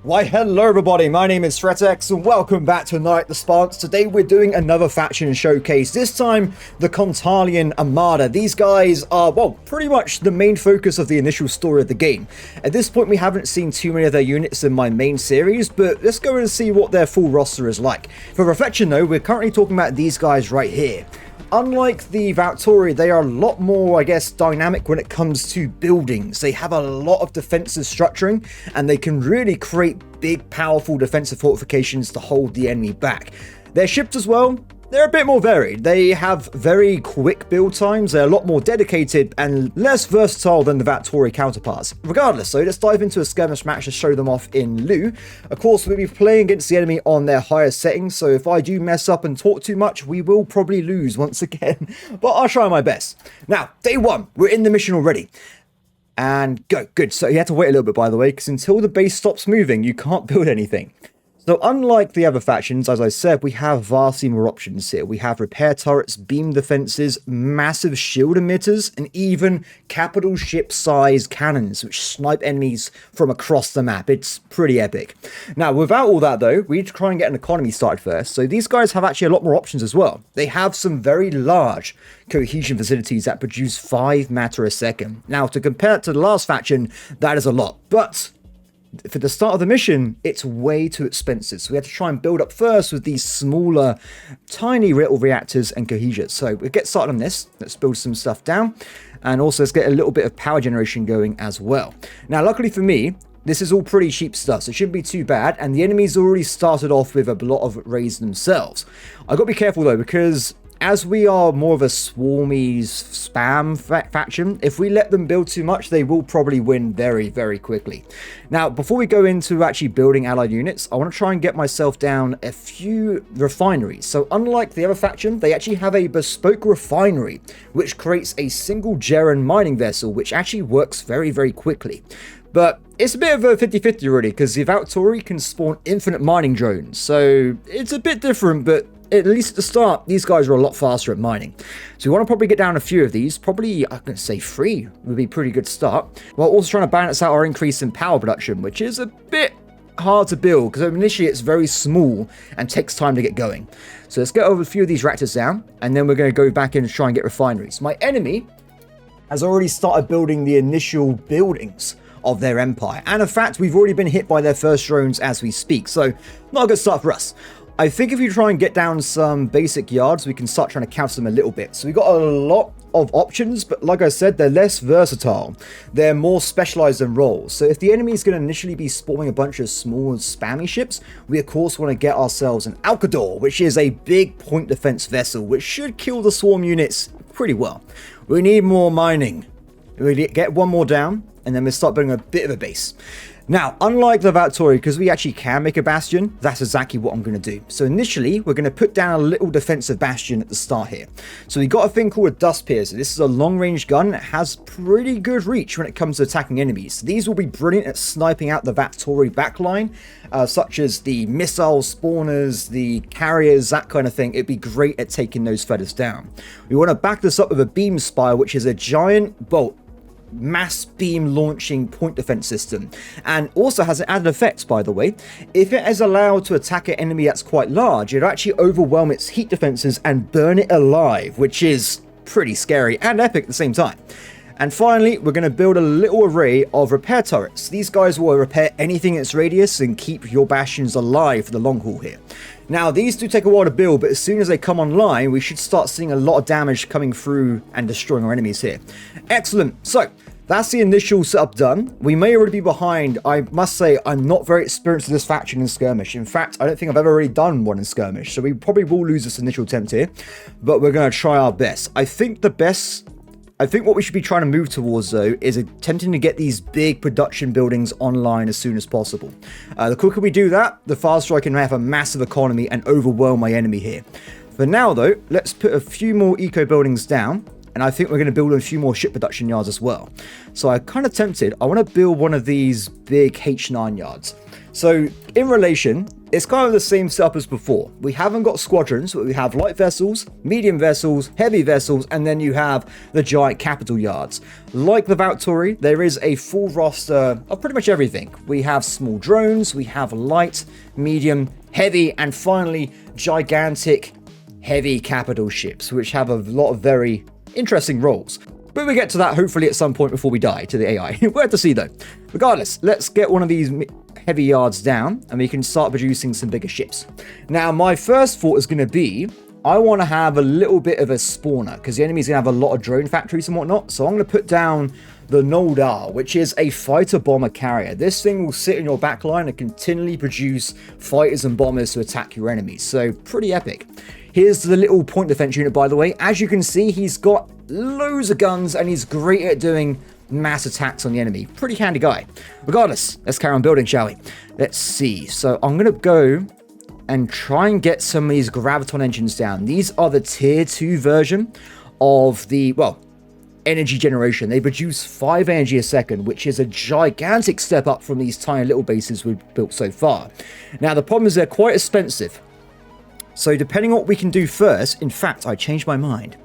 Why hello everybody, my name is ThreatX and welcome back to Annihilate The Spance. Today we're doing another faction showcase, this time the Kontaalen Armada. These guys are, well, pretty much the main focus of the initial story of the game. At this point we haven't seen too many of their units in my main series, but let's go and see what their full roster is like. For reflection though, we're currently talking about these guys right here. Unlike the Valtori, they are a lot more, I guess, dynamic when it comes to buildings. They have a lot of defensive structuring, and they can really create big, powerful defensive fortifications to hold the enemy back. Their ships as well, they're a bit more varied. They have very quick build times, they're a lot more dedicated and less versatile than the Valtori counterparts. Regardless, though, let's dive into a skirmish match to show them off in lieu. Of course, we'll be playing against the enemy on their higher settings, so if I do mess up and talk too much, we will probably lose once again, but I'll try my best. Now, day one, we're in the mission already. And go, good. So you have to wait a little bit, by the way, because until the base stops moving, you can't build anything. So unlike the other factions, as I said, we have vastly more options here. We have repair turrets, beam defenses, massive shield emitters, and even capital ship-sized cannons, which snipe enemies from across the map. It's pretty epic. Now, without all that, though, we need to try and get an economy started first. So these guys have actually a lot more options as well. They have some very large cohesion facilities that produce 5 matter a second. Now, to compare it to the last faction, that is a lot. But for the start of the mission, it's way too expensive. So we have to try and build up first with these smaller, tiny little reactors and cohesions. So we'll get started on this. Let's build some stuff down. And also let's get a little bit of power generation going as well. Now, luckily for me, this is all pretty cheap stuff, so it shouldn't be too bad. And the enemy's already started off with a lot of raids themselves. I've got to be careful though, because as we are more of a swarmy spam faction, if we let them build too much, they will probably win very, very quickly. Now, before we go into actually building allied units, I want to try and get myself down a few refineries. So unlike the other faction, they actually have a bespoke refinery, which creates a single Jaren mining vessel, which actually works very, very quickly. But it's a bit of a 50-50 really, because the Valtori can spawn infinite mining drones. So it's a bit different, but at least at the start, these guys are a lot faster at mining. So we want to probably get down a few of these. Probably, I'm going to say 3 would be a pretty good start. While also trying to balance out our increase in power production, which is a bit hard to build because initially it's very small and takes time to get going. So let's get over a few of these reactors down, and then we're going to go back in and try and get refineries. My enemy has already started building the initial buildings of their empire. And in fact, we've already been hit by their first drones as we speak. So not a good start for us. I think if you try and get down some basic yards, we can start trying to counter them a little bit. So we've got a lot of options, but like I said, they're less versatile. They're more specialized in roles. So if the enemy is going to initially be spawning a bunch of small spammy ships, we of course want to get ourselves an Alcador, which is a big point defense vessel, which should kill the swarm units pretty well. We need more mining. We get one more down, and then we'll start building a bit of a base. Now, unlike the Valtori, because we actually can make a bastion, that's exactly what I'm going to do. So initially, we're going to put down a little defensive bastion at the start here. So we got a thing called a dust piercer. This is a long-range gun that has pretty good reach when it comes to attacking enemies. These will be brilliant at sniping out the Valtori backline, such as the missile spawners, the carriers, that kind of thing. It'd be great at taking those feathers down. We want to back this up with a beam spire, which is a giant bolt mass beam launching point defense system, and also has an added effect, by the way. If it is allowed to attack an enemy that's quite large, it'll actually overwhelm its heat defenses and burn it alive, which is pretty scary and epic at the same time. And finally, we're going to build a little array of repair turrets. These guys will repair anything in its radius and keep your bastions alive for the long haul here. Now, these do take a while to build, but as soon as they come online, we should start seeing a lot of damage coming through and destroying our enemies here. Excellent. So that's the initial setup done. We may already be behind. I must say, I'm not very experienced in this faction in Skirmish. In fact, I don't think I've ever really done one in Skirmish, so we probably will lose this initial attempt here, but we're going to try our best. I think what we should be trying to move towards, though, is attempting to get these big production buildings online as soon as possible. The quicker we do that, the faster I can have a massive economy and overwhelm my enemy here. For now, though, let's put a few more eco buildings down, and I think we're going to build a few more ship production yards as well. So I'm kind of tempted. I want to build one of these big H9 yards. So in relation, It's kind of the same setup as before. We haven't got squadrons, but we have light vessels, medium vessels, heavy vessels, and then you have the giant capital yards. Like the Valkyrie, there is a full roster of pretty much everything. We have small drones, we have light, medium, heavy, and finally gigantic heavy capital ships, which have a lot of very interesting roles. But we get to that hopefully at some point before we die to the AI. We'll have to see though. Regardless, let's get one of these heavy yards down and we can start producing some bigger ships. Now, my first thought is going to be, I want to have a little bit of a spawner because the enemy's going to have a lot of drone factories and whatnot. So I'm going to put down the Noldar, which is a fighter bomber carrier. This thing will sit in your backline and continually produce fighters and bombers to attack your enemies. So pretty epic. Here's the little point defense unit, by the way. As you can see, he's got loads of guns and he's great at doing mass attacks on the enemy. Pretty handy guy. Regardless, let's carry on building, shall we? Let's see. So I'm going to go and try and get some of these graviton engines down. These are the tier 2 version of the, well, energy generation. They produce 5 energy a second, which is a gigantic step up from these tiny little bases we've built so far. Now, the problem is they're quite expensive. So depending on what we can do first, in fact, I changed my mind.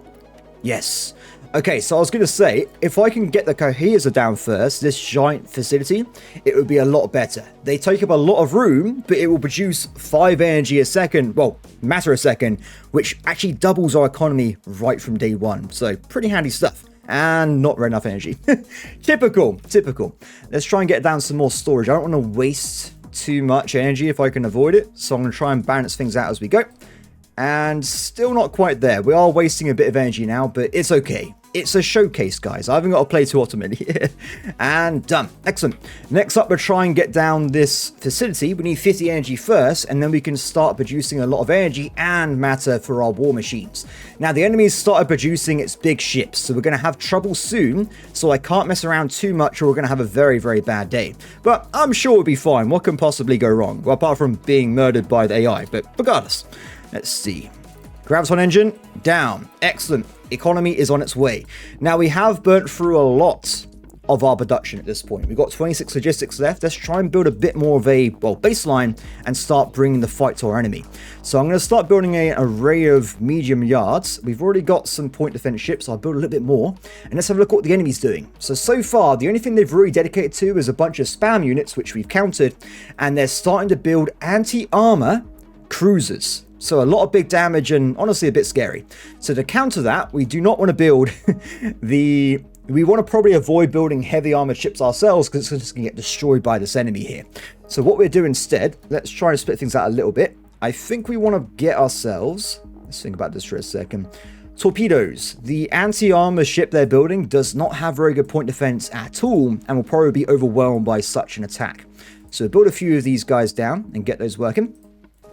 Yes. Okay, so I was going to say, if I can get the coheser down first, this giant facility, it would be a lot better. They take up a lot of room, but it will produce 5 energy a second, well, matter a second, which actually doubles our economy right from day one. So pretty handy stuff. And not very enough energy. Typical. Let's try and get down some more storage. I don't want to waste too much energy if I can avoid it. So I'm going to try and balance things out as we go. And still not quite there. We are wasting a bit of energy now, but it's okay. It's a showcase, guys. I haven't got to play too ultimately. And done. Excellent. Next up, we'll try and get down this facility. We need 50 energy first, and then we can start producing a lot of energy and matter for our war machines. Now, the enemy's started producing its big ships, so we're going to have trouble soon, so I can't mess around too much or we're going to have a very, very bad day. But I'm sure we'll be fine. What can possibly go wrong? Well, apart from being murdered by the AI, but regardless. Let's see. Graviton engine, down. Excellent. Economy is on its way. Now, we have burnt through a lot of our production at this point. We've got 26 logistics left. Let's try and build a bit more of a, well, baseline and start bringing the fight to our enemy. So I'm going to start building an array of medium yards. We've already got some point defense ships. I'll build a little bit more. And let's have a look at what the enemy's doing. So far, the only thing they've really dedicated to is a bunch of spam units, which we've countered. And they're starting to build anti-armor cruisers. So a lot of big damage and honestly a bit scary. So to counter that, we do not want to build we want to probably avoid building heavy armored ships ourselves because it's just going to get destroyed by this enemy here. So what we'll do instead, let's try and split things out a little bit. I think we want to get ourselves, let's think about this for a second, torpedoes. The anti-armor ship they're building does not have very good point defense at all and will probably be overwhelmed by such an attack. So build a few of these guys down and get those working.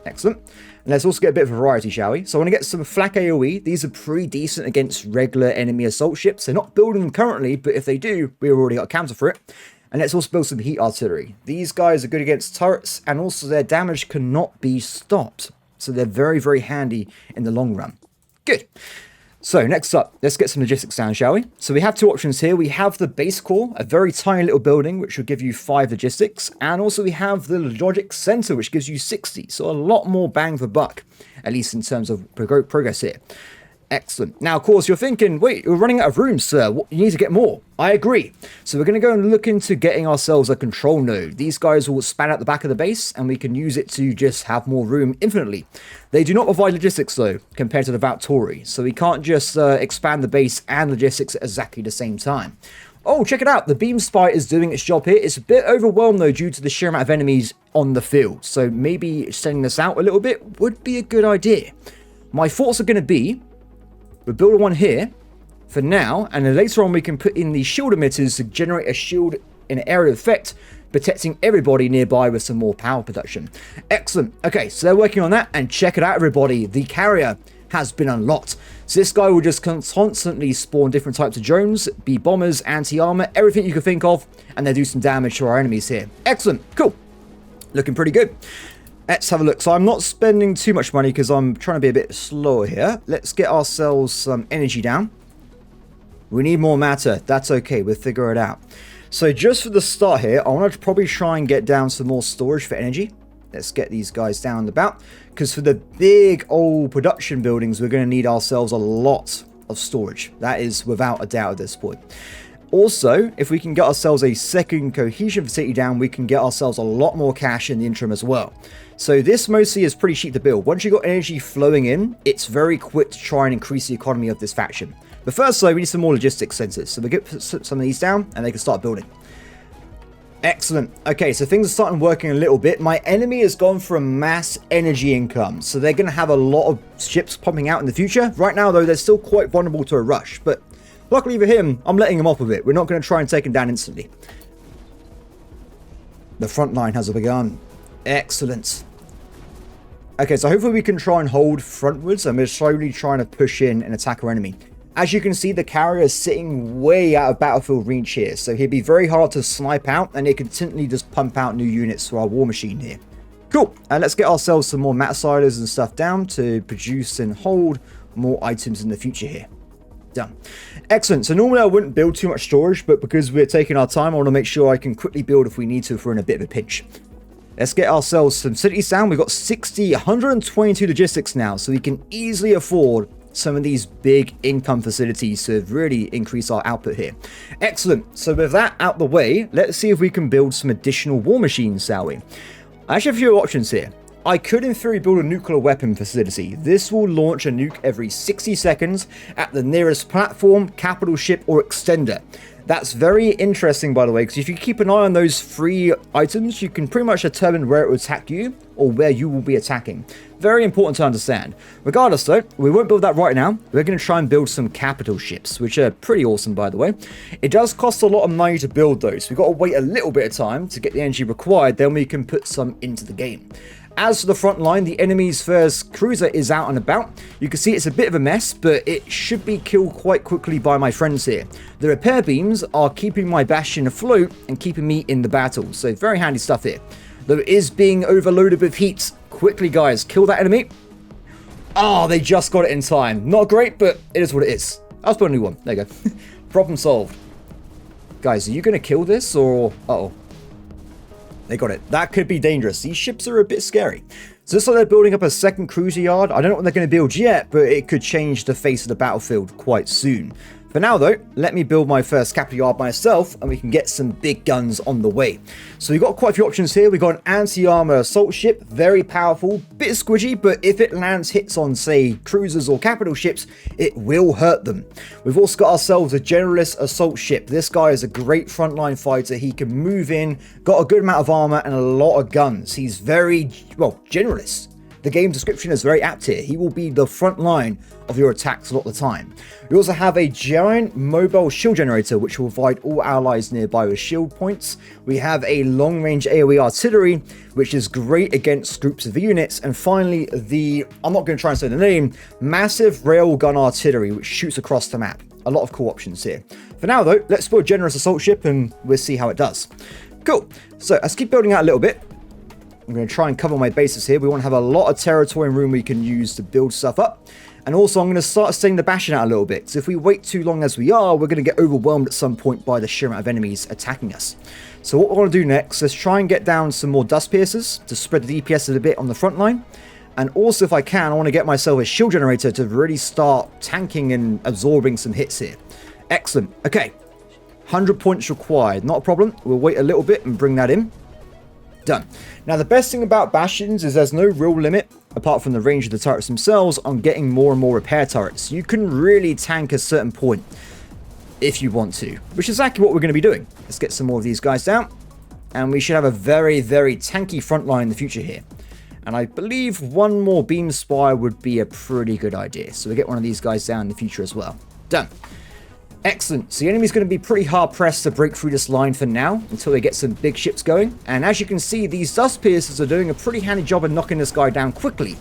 Excellent. And let's also get a bit of variety, shall we? So I want to get some flak AoE. These are pretty decent against regular enemy assault ships. They're not building them currently, but if they do, we've already got a counter for it. And let's also build some heat artillery. These guys are good against turrets, and also their damage cannot be stopped. So they're very, very handy in the long run. Good. So next up, let's get some logistics down, shall we? So we have two options here. We have the base core, a very tiny little building, which will give you 5 logistics. And also we have the logic center, which gives you 60. So a lot more bang for buck, at least in terms of progress here. Excellent. Now, of course, you're thinking, wait, you're running out of room, sir. You need to get more. I agree. So we're going to go and look into getting ourselves a control node. These guys will span out the back of the base, and we can use it to just have more room infinitely. They do not provide logistics, though, compared to the Valkyrie. So we can't just expand the base and logistics at exactly the same time. Oh, check it out. The beam spy is doing its job here. It's a bit overwhelmed, though, due to the sheer amount of enemies on the field. So maybe sending this out a little bit would be a good idea. My thoughts are going to be, we'll build one here for now, and then later on we can put in the shield emitters to generate a shield in an area of effect, protecting everybody nearby with some more power production. Excellent. Okay, so they're working on that, and check it out, everybody. The carrier has been unlocked. So this guy will just constantly spawn different types of drones, be bombers, anti-armor, everything you can think of, and they do some damage to our enemies here. Excellent. Cool. Looking pretty good. Let's have a look. So I'm not spending too much money because I'm trying to be a bit slower here. Let's get ourselves some energy down. We need more matter. That's okay. We'll figure it out. So just for the start here, I want to probably try and get down some more storage for energy. Let's get these guys down about, because for the big old production buildings, we're going to need ourselves a lot of storage. That is without a doubt at this point. Also, if we can get ourselves a second cohesion facility down, we can get ourselves a lot more cash in the interim as well. So this mostly is pretty cheap to build. Once you've got energy flowing in, it's very quick to try and increase the economy of this faction. But first, though, we need some more logistics centers. So we'll get some of these down, and they can start building. Excellent. Okay, so things are starting working a little bit. My enemy has gone for a mass energy income, so they're going to have a lot of ships popping out in the future. Right now, though, they're still quite vulnerable to a rush, but luckily for him, I'm letting him off a bit. We're not going to try and take him down instantly. The front line has begun. Excellent. Okay, so hopefully we can try and hold frontwards, and we're slowly trying to push in and attack our enemy. As you can see, the carrier is sitting way out of battlefield reach here, so he'd be very hard to snipe out, and it continually just pump out new units for our war machine here. Cool, and let's get ourselves some more mat siders and stuff down to produce and hold more items in the future here. Done. Excellent. So normally I wouldn't build too much storage, but because we're taking our time, I want to make sure I can quickly build if we need to if we're in a bit of a pinch. Let's get ourselves some cities down. We've got 122 logistics now, so we can easily afford some of these big income facilities to really increase our output here. Excellent. So with that out the way, let's see if we can build some additional war machines, shall we? I actually have a few options here. I could in theory build a nuclear weapon facility. This will launch a nuke every 60 seconds at the nearest platform, capital ship, or extender. That's very interesting, by the way, because if you keep an eye on those 3 items, you can pretty much determine where it will attack you or where you will be attacking. Very important to understand. Regardless, though, we won't build that right now. We're going to try and build some capital ships, which are pretty awesome, by the way. It does cost a lot of money to build those. We've got to wait a little bit of time to get the energy required, then we can put some into the game. As for the front line, the enemy's first cruiser is out and about. You can see it's a bit of a mess, but it should be killed quite quickly by my friends here. The repair beams are keeping my bastion afloat and keeping me in the battle, so very handy stuff here. Though it is being overloaded with heat. Quickly, guys, kill that enemy. Oh, they just got it in time. Not great, but it is what it is. I'll put a new one. There you go. Problem solved. Guys, are you going to kill this, or... Uh-oh. They got it. That could be dangerous. These ships are a bit scary. So looks like they're building up a second cruiser yard. I don't know what they're going to build yet, but it could change the face of the battlefield quite soon. For now, though, let me build my first capital yard myself, and we can get some big guns on the way. So we've got quite a few options here. We've got an anti-armor assault ship, very powerful, bit squidgy, but if it lands hits on, say, cruisers or capital ships, it will hurt them. We've also got ourselves a generalist assault ship. This guy is a great frontline fighter. He can move in, got a good amount of armor and a lot of guns. He's very, well, generalist. The game description is very apt here. He will be the front line of your attacks a lot of the time. We also have a giant mobile shield generator, which will provide all allies nearby with shield points. We have a long-range AoE artillery, which is great against groups of units. And finally, the, I'm not going to try and say the name, massive railgun artillery, which shoots across the map. A lot of cool options here. For now, though, let's build a generous assault ship, and we'll see how it does. Cool. So let's keep building out a little bit. I'm going to try and cover my bases here. We want to have a lot of territory and room we can use to build stuff up. And also, I'm going to start staying the bastion out a little bit. So if we wait too long as we are, we're going to get overwhelmed at some point by the sheer amount of enemies attacking us. So what we're going to do next, let's try and get down some more dust piercers to spread the DPS a bit on the front line. And also, if I can, I want to get myself a shield generator to really start tanking and absorbing some hits here. Excellent. Okay. 100 points required. Not a problem. We'll wait a little bit and bring that in. Done. Now, the best thing about bastions is there's no real limit, apart from the range of the turrets themselves, on getting more and more repair turrets. You can really tank a certain point if you want to, which is exactly what we're going to be doing. Let's get some more of these guys down, and we should have a very, very tanky front line in the future here. And I believe one more beam spire would be a pretty good idea. So we get one of these guys down in the future as well. Done. Excellent. So the enemy's going to be pretty hard pressed to break through this line for now until they get some big ships going. And as you can see, these dust piercers are doing a pretty handy job of knocking this guy down quickly.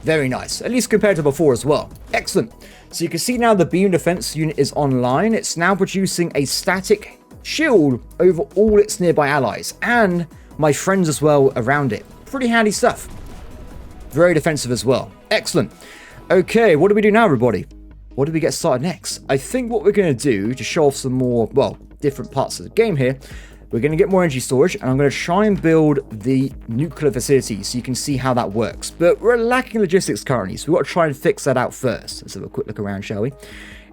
Very nice, at least compared to before as well. Excellent. So you can see now the beam defense unit is online. It's now producing a static shield over all its nearby allies and my friends as well around it. Pretty handy stuff. Very defensive as well. Excellent. Okay, what do we do now, everybody? What do we get started next? I think what we're going to do to show off some more, well, different parts of the game here, We're going to get more energy storage, and I'm going to try and build the nuclear facility so you can see how that works. But we're lacking logistics currently, so we've got to try and fix that out first. Let's have a quick look around, shall we?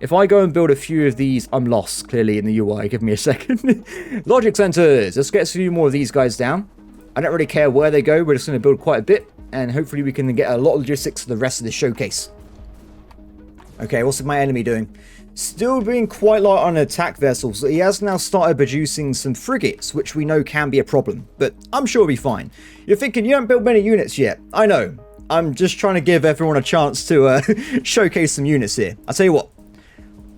If I go and build a few of these, I'm lost, clearly, in the UI. Give me a second. Logic centers. Let's get a few more of these guys down. I don't really care where they go. We're just going to build quite a bit, and hopefully we can get a lot of logistics for the rest of the showcase. Okay, what's my enemy doing? Still being quite light on attack vessels. He has now started producing some frigates, which we know can be a problem, but I'm sure it'll be fine. You're thinking you haven't built many units yet. I know. I'm just trying to give everyone a chance to showcase some units here. I'll tell you what.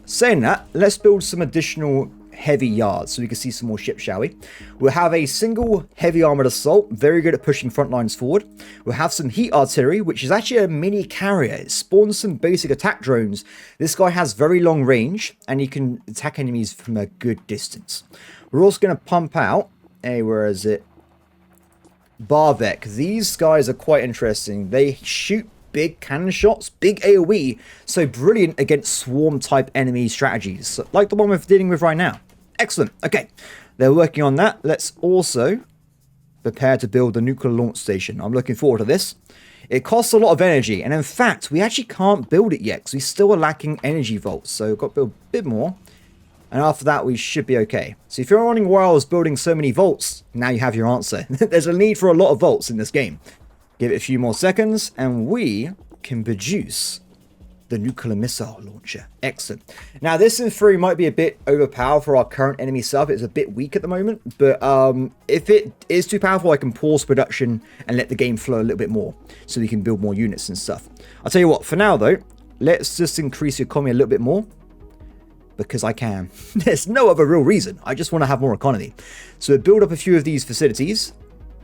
Saying that, let's build some additional heavy yards so we can see some more ships, shall we? We'll have a single heavy armored assault, very good at pushing front lines forward. We'll have some heat artillery, which is actually a mini carrier. It spawns some basic attack drones. This guy has very long range, and he can attack enemies from a good distance. We're also going to pump out, where is it? Barvek. These guys are quite interesting. They shoot big cannon shots, big AoE, so brilliant against swarm type enemy strategies, like the one we're dealing with right now. Excellent. Okay, they're working on that. Let's also prepare to build the nuclear launch station. I'm looking forward to this. It costs a lot of energy, and in fact, we actually can't build it yet because we still are lacking energy volts, so we've got to build a bit more, and after that, we should be okay. So if you're wondering why I was building so many volts, now you have your answer. There's a need for a lot of volts in this game. Give it a few more seconds, and we can produce the nuclear missile launcher. Excellent. Now, this in theory might be a bit overpowered for our current enemy sub. It's a bit weak at the moment, but if it is too powerful, I can pause production and let the game flow a little bit more so we can build more units and stuff. I'll tell you what, for now though, let's just increase the economy a little bit more because I can. There's no other real reason. I just want to have more economy. So we'll build up a few of these facilities.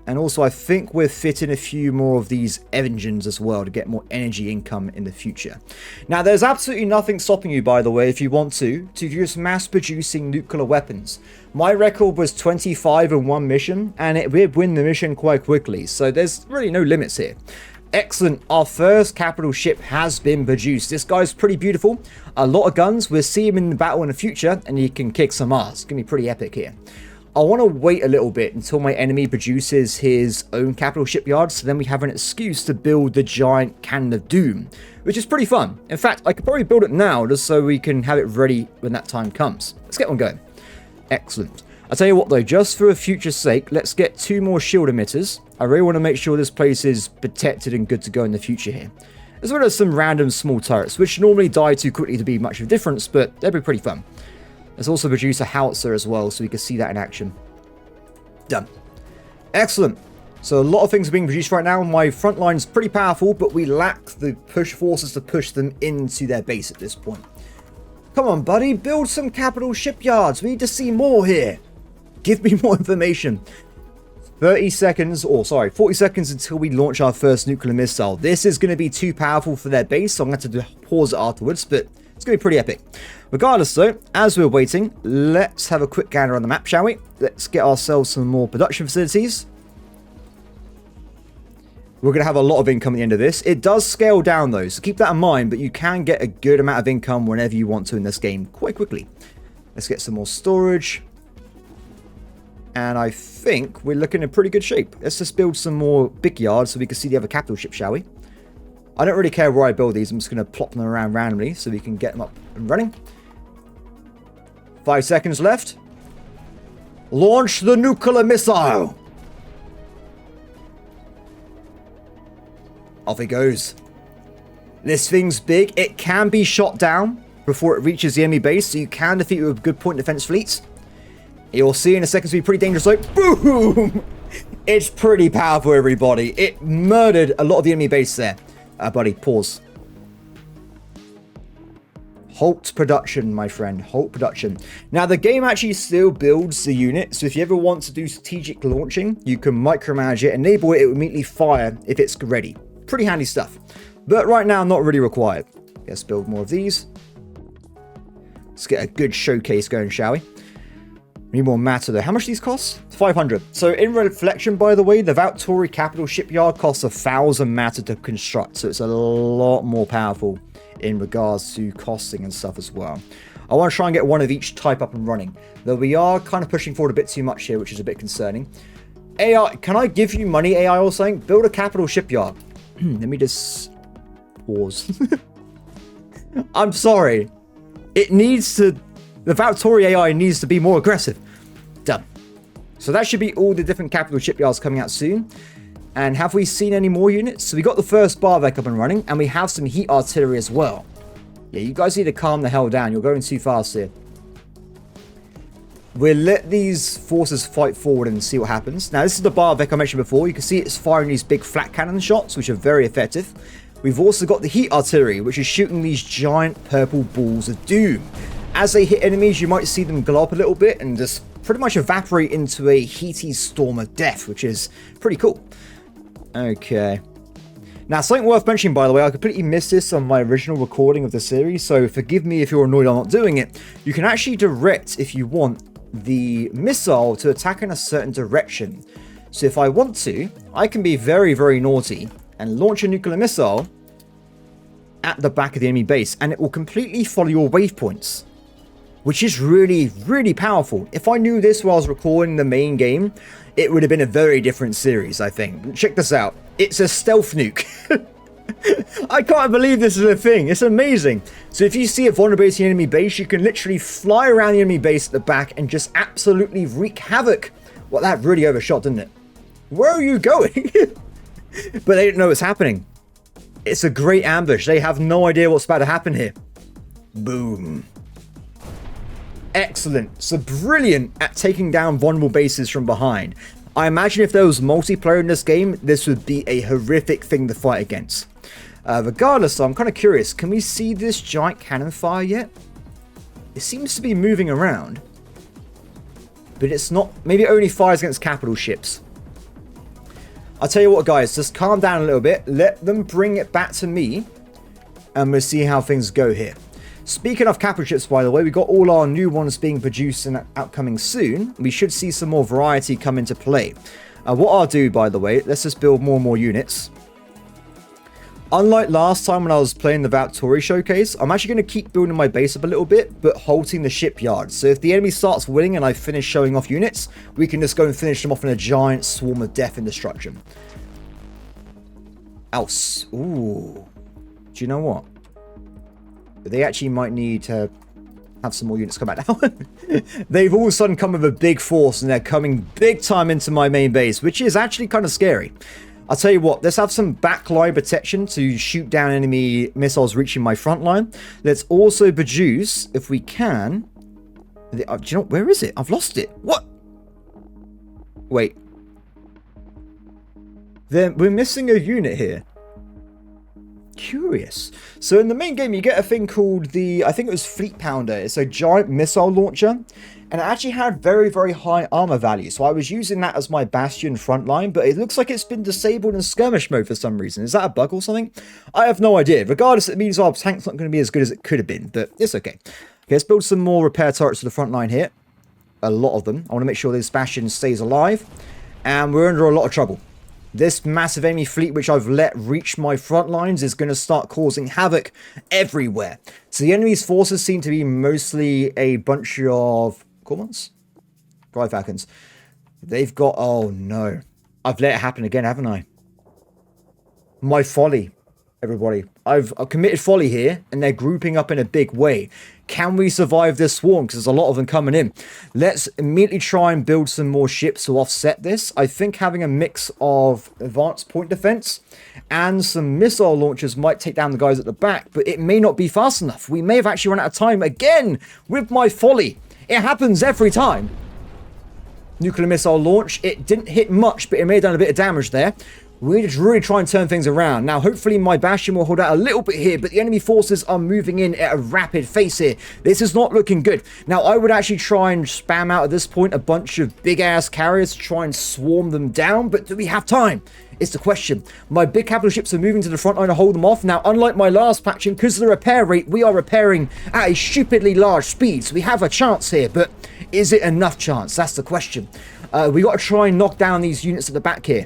And also, I think we're fitting a few more of these engines as well to get more energy income in the future. Now, there's absolutely nothing stopping you, by the way, if you want to use mass-producing nuclear weapons. My record was 25 in one mission, and it would win the mission quite quickly. So there's really no limits here. Excellent. Our first capital ship has been produced. This guy's pretty beautiful. A lot of guns. We'll see him in the battle in the future, and he can kick some ass. It's going to be pretty epic here. I want to wait a little bit until my enemy produces his own capital shipyard, so then we have an excuse to build the giant cannon of doom, which is pretty fun. In fact, I could probably build it now just so we can have it ready when that time comes. Let's get one going. Excellent. I'll tell you what though, just for a future's sake, let's get 2 more shield emitters. I really want to make sure this place is protected and good to go in the future here. As well as some random small turrets, which normally die too quickly to be much of a difference, but they'll be pretty fun. Let's also produce a howitzer as well, so we can see that in action. Done. Excellent. So a lot of things are being produced right now. My front line's pretty powerful, but we lack the push forces to push them into their base at this point. Come on, buddy. Build some capital shipyards. We need to see more here. Give me more information. 40 seconds until we launch our first nuclear missile. This is going to be too powerful for their base, so I'm going to have to pause it afterwards, but it's going to be pretty epic. Regardless though, as we're waiting, let's have a quick gander on the map, shall we? Let's get ourselves some more production facilities. We're going to have a lot of income at the end of this. It does scale down though, so keep that in mind, but you can get a good amount of income whenever you want to in this game quite quickly. Let's get some more storage. And I think we're looking in pretty good shape. Let's just build some more big yards so we can see the other capital ship, shall we? I don't really care where I build these. I'm just going to plop them around randomly so we can get them up and running. 5 seconds left. Launch the nuclear missile. Off it goes. This thing's big. It can be shot down before it reaches the enemy base, so you can defeat it with good point defense fleets. You'll see in a second, it's going to be pretty dangerous. Like, boom! It's pretty powerful, everybody. It murdered a lot of the enemy base there. Buddy, pause. Halt production, my friend. Halt production. Now, the game actually still builds the unit, so if you ever want to do strategic launching, you can micromanage it, enable it, it will immediately fire if it's ready. Pretty handy stuff. But right now, not really required. Let's build more of these. Let's get a good showcase going, shall we? We need more matter though. How much do these cost? 500. So in reflection, by the way, the Valtori capital shipyard costs 1,000 matter to construct. So it's a lot more powerful in regards to costing and stuff as well. I want to try and get one of each type up and running. Though we are kind of pushing forward a bit too much here, which is a bit concerning. AI, can I give you money, AI, or something? Build a capital shipyard. Let me just pause. I'm sorry. It needs to... The Valtori AI needs to be more aggressive. Done. So that should be all the different capital shipyards coming out soon. And have we seen any more units? So we got the first Barvek up and running, and we have some heat artillery as well. Yeah, you guys need to calm the hell down. You're going too fast here. We'll let these forces fight forward and see what happens. Now, this is the Barvek I mentioned before. You can see it's firing these big flat cannon shots, which are very effective. We've also got the heat artillery, which is shooting these giant purple balls of doom. As they hit enemies, you might see them glow up a little bit and just pretty much evaporate into a heaty storm of death, which is pretty cool. Okay. Now, something worth mentioning, by the way, I completely missed this on my original recording of the series, so forgive me if you're annoyed I'm not doing it. You can actually direct, if you want, the missile to attack in a certain direction. So if I want to, I can be very, very naughty and launch a nuclear missile at the back of the enemy base, and it will completely follow your waypoints, which is really, really powerful. If I knew this while I was recording the main game, it would have been a very different series, I think. Check this out. It's a stealth nuke. I can't believe this is a thing. It's amazing. So if you see a vulnerability in enemy base, you can literally fly around the enemy base at the back and just absolutely wreak havoc. Well, that really overshot, didn't it? Where are you going? But they don't know what's happening. It's a great ambush. They have no idea what's about to happen here. Boom. Excellent. So brilliant at taking down vulnerable bases from behind. I imagine if there was multiplayer in this game, this would be a horrific thing to fight against. Regardless, I'm kind of curious. Can we see this giant cannon fire yet? It seems to be moving around. But it's not... Maybe it only fires against capital ships. I'll tell you what, guys. Just calm down a little bit. Let them bring it back to me. And we'll see how things go here. Speaking of capital ships, by the way, we got all our new ones being produced and outcoming soon. We should see some more variety come into play. What I'll do, by the way, let's just build more and more units. Unlike last time when I was playing the Valtori showcase, I'm actually going to keep building my base up a little bit, but halting the shipyard. So if the enemy starts winning and I finish showing off units, we can just go and finish them off in a giant swarm of death and destruction. Else. Ooh. Do you know what? They actually might need to have some more units come back now. They've all of a sudden come with a big force and they're coming big time into my main base, which is actually kind of scary. I'll tell you what, let's have some backline protection to shoot down enemy missiles reaching my front line. Let's also produce, if we can... do you know, where is it? I've lost it. What? Wait. Then we're missing a unit here. Curious. So in the main game, you get a thing called the, I think it was Fleet Pounder. It's a giant missile launcher. And it actually had very, very high armor value. So I was using that as my Bastion frontline, but it looks like it's been disabled in skirmish mode for some reason. Is that a bug or something? I have no idea. Regardless, it means our tank's not going to be as good as it could have been, but it's okay. Okay, let's build some more repair turrets to the front line here. A lot of them. I want to make sure this Bastion stays alive. And we're under a lot of trouble. This massive enemy fleet, which I've let reach my front lines, is going to start causing havoc everywhere. So the enemy's forces seem to be mostly a bunch of... Cormorants? Dry Falcons. They've got... Oh, no. I've let it happen again, haven't I? My folly, everybody. I've committed folly here, and they're grouping up in a big way. Can we survive this swarm? Because there's a lot of them coming in. Let's immediately try and build some more ships to offset this. I think having a mix of advanced point defense and some missile launchers might take down the guys at the back, but it may not be fast enough. We may have actually run out of time again with my folly. It happens every time. Nuclear missile launch. It didn't hit much, but it may have done a bit of damage there. We need to really try and turn things around. Now, hopefully my Bastion will hold out a little bit here, but the enemy forces are moving in at a rapid pace here. This is not looking good. Now, I would actually try and spam out at this point a bunch of big-ass carriers to try and swarm them down, but do we have time? It's the question. My big capital ships are moving to the front line to hold them off. Now, unlike my last faction, because of the repair rate, we are repairing at a stupidly large speed, so we have a chance here, but is it enough chance? That's the question. We got to try and knock down these units at the back here.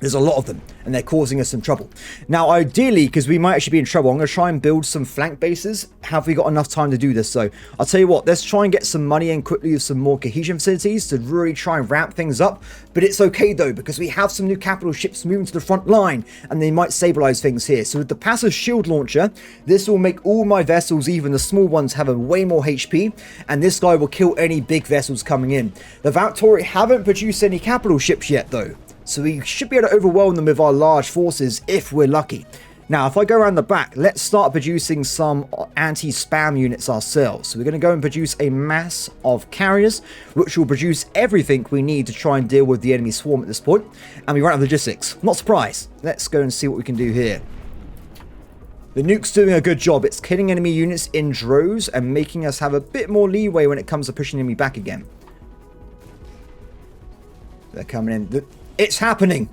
There's a lot of them, and they're causing us some trouble. Now, ideally, because we might actually be in trouble, I'm going to try and build some flank bases. Have we got enough time to do this? So, I'll tell you what, let's try and get some money in quickly with some more cohesion facilities to really try and ramp things up. But it's okay, though, because we have some new capital ships moving to the front line, and they might stabilize things here. So, with the passive shield launcher, this will make all my vessels, even the small ones, have a way more HP, and this guy will kill any big vessels coming in. The Valtori haven't produced any capital ships yet, though. So we should be able to overwhelm them with our large forces if we're lucky. Now, if I go around the back, let's start producing some anti-spam units ourselves. So we're going to go and produce a mass of carriers, which will produce everything we need to try and deal with the enemy swarm at this point. And we run out of logistics. Not surprised. Let's go and see what we can do here. The nuke's doing a good job. It's killing enemy units in droves and making us have a bit more leeway when it comes to pushing enemy back again. They're coming in. It's happening.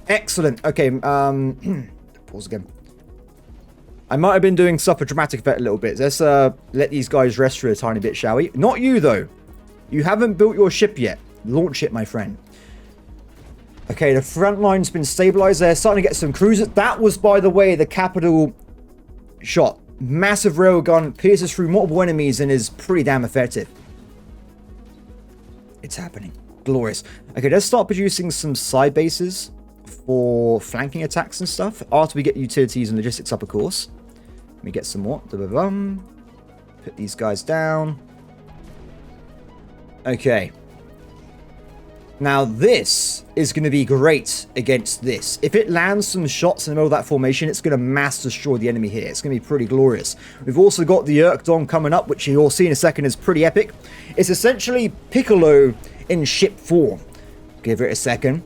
Excellent. Okay, pause again. I might have been doing stuff for dramatic effect a little bit. Let's let these guys rest for a tiny bit, shall we? Not you, though. You haven't built your ship yet. Launch it, my friend. Okay, the front line's been stabilized. They're starting to get some cruisers. That was, by the way, the capital shot. Massive railgun, pierces through multiple enemies and is pretty damn effective. It's happening. Glorious. Okay, let's start producing some side bases for flanking attacks and stuff. After we get utilities and logistics up, of course. Let me get some more. Put these guys down. Okay. Now this is going to be great against this. If it lands some shots in the middle of that formation, it's going to mass destroy the enemy here. It's going to be pretty glorious. We've also got the Urkdong coming up, which you'll see in a second is pretty epic. It's essentially Piccolo in ship form. Give it a second.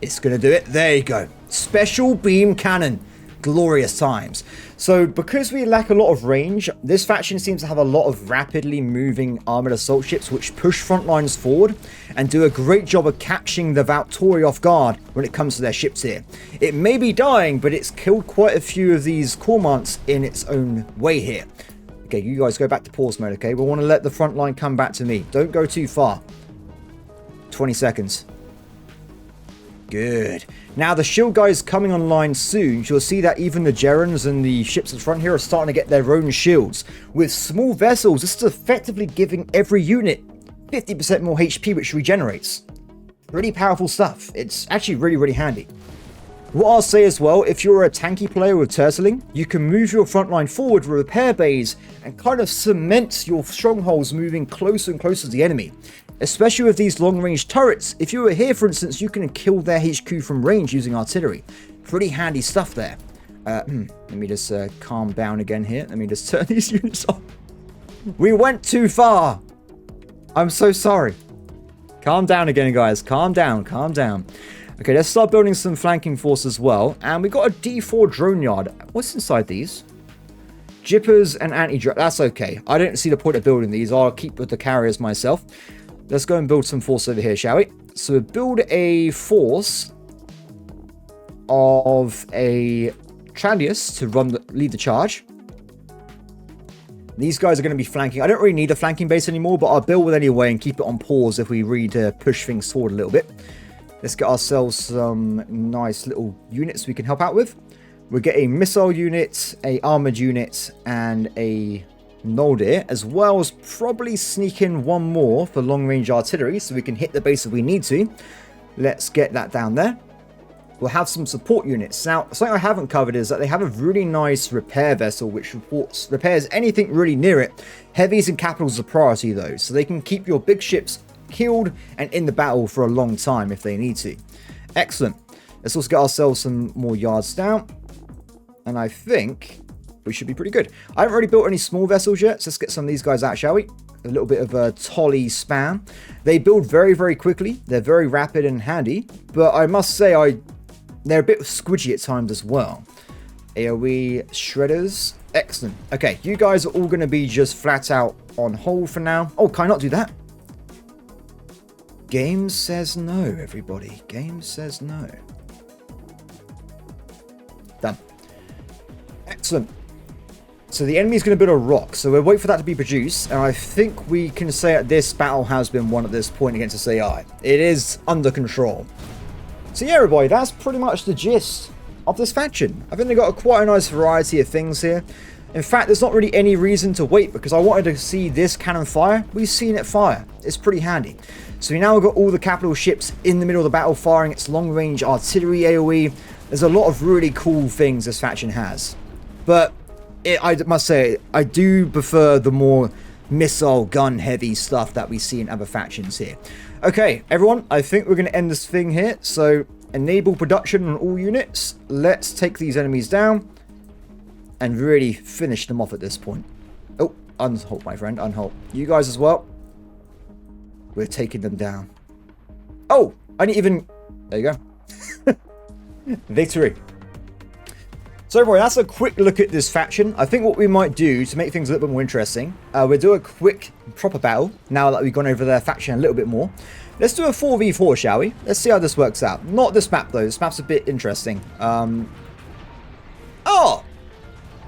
It's going to do it. There you go. Special beam cannon. Glorious times. So because we lack a lot of range, this faction seems to have a lot of rapidly moving armored assault ships which push front lines forward and do a great job of catching the Valtori off guard when it comes to their ships here. It may be dying, but it's killed quite a few of these cormorants in its own way here. Okay, you guys go back to pause mode, okay? We want to let the front line come back to me. Don't go too far. 20 seconds. Good. Now the shield guys coming online soon. You'll see that even the Gerons and the ships at the front here are starting to get their own shields. With small vessels, this is effectively giving every unit 50% more HP, which regenerates. Pretty powerful stuff. It's actually really, really handy. What I'll say as well, if you're a tanky player with turtling, you can move your front line forward with repair bays and kind of cement your strongholds moving closer and closer to the enemy. Especially with these long-range turrets. If you were here, for instance, you can kill their HQ from range using artillery. Pretty handy stuff there. Let me just calm down again here. Let me just turn these units off. We went too far. I'm so sorry. Calm down again, guys. Calm down. Calm down. Okay, let's start building some flanking force as well. And we got a D4 drone yard. What's inside these? Jippers and anti-drone. That's okay. I don't see the point of building these. I'll keep with the carriers myself. Let's go and build some force over here, shall we? So build a force of a Trandius to lead the charge. These guys are going to be flanking. I don't really need a flanking base anymore, but I'll build it anyway and keep it on pause if we really push things forward a little bit. Let's get ourselves some nice little units we can help out with. We'll get a missile unit, a armored unit, and a Noldir, as well as probably sneak in one more for long-range artillery so we can hit the base if we need to. Let's get that down there. We'll have some support units. Now, something I haven't covered is that they have a really nice repair vessel which repairs anything really near it. Heavies and capitals are priority though, so they can keep your big ships killed and in the battle for a long time if they need to. Excellent. Let's also get ourselves some more yards down. And I think we should be pretty good. I haven't really built any small vessels yet, so let's get some of these guys out, shall we? A little bit of a Tolly spam. They build very, very quickly. They're very rapid and handy, but I must say they're a bit squidgy at times as well. AoE shredders. Excellent. Okay, you guys are all going to be just flat out on hold for now. Oh, can I not do that? Game says no, everybody. Game says no. Done. Excellent. So the enemy's going to build a rock, so we'll wait for that to be produced, and I think we can say that this battle has been won at this point against this AI. It is under control. So yeah, everybody, that's pretty much the gist of this faction. I think they got quite a nice variety of things here. In fact, there's not really any reason to wait because I wanted to see this cannon fire. We've seen it fire. It's pretty handy. So we now got all the capital ships in the middle of the battle firing its long-range artillery AoE. There's a lot of really cool things this faction has. But I must say, I do prefer the more missile gun-heavy stuff that we see in other factions here. Okay, everyone, I think we're going to end this thing here. So enable production on all units. Let's take these enemies down and really finish them off at this point. Oh, unholt, my friend, unholt. You guys as well. We're taking them down. Oh, I didn't even... There you go. Victory. So everyone, that's a quick look at this faction. I think what we might do to make things a little bit more interesting, we'll do a quick proper battle now that we've gone over their faction a little bit more. Let's do a 4v4, shall we? Let's see how this works out. Not this map though. This map's a bit interesting. Oh!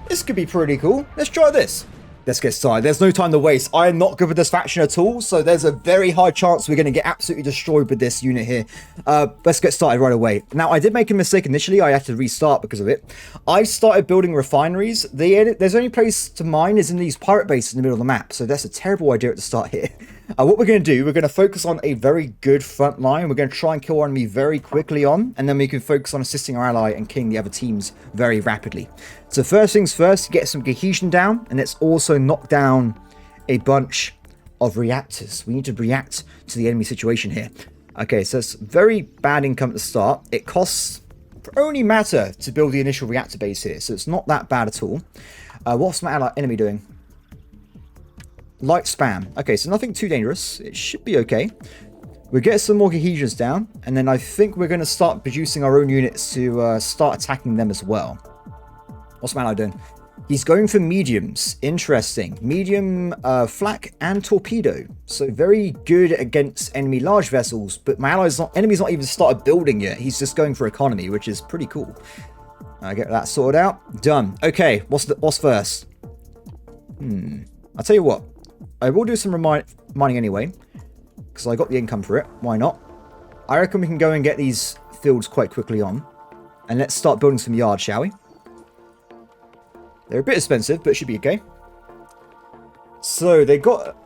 This could be pretty cool. Let's try this. Let's get started. There's no time to waste. I am not good with this faction at all, so there's a very high chance we're going to get absolutely destroyed with this unit here. Let's get started right away. Now, I did make a mistake initially. I had to restart because of it. I started building refineries. There's only place to mine is in these pirate bases in the middle of the map, so that's a terrible idea at the start here. What we're going to do, we're going to focus on a very good front line. We're going to try and kill our enemy very quickly on, and then we can focus on assisting our ally and killing the other teams very rapidly. So first things first, get some cohesion down, and let's also knock down a bunch of reactors. We need to react to the enemy situation here. Okay, so it's very bad income at the start. It costs only matter to build the initial reactor base here, so it's not that bad at all. What's my enemy doing? Light spam. Okay, so nothing too dangerous. It should be okay. We'll get some more cohesions down, and then I think we're going to start producing our own units to start attacking them as well. What's my ally doing? He's going for mediums. Interesting. Medium, flak, and torpedo. So very good against enemy large vessels, but my enemy's not even started building yet. He's just going for economy, which is pretty cool. I get that sorted out. Done. Okay, what's first? I'll tell you what. I will do some mining anyway, because I got the income for it. Why not? I reckon we can go and get these fields quite quickly on. And let's start building some yards, shall we? They're a bit expensive, but it should be okay. So, they got...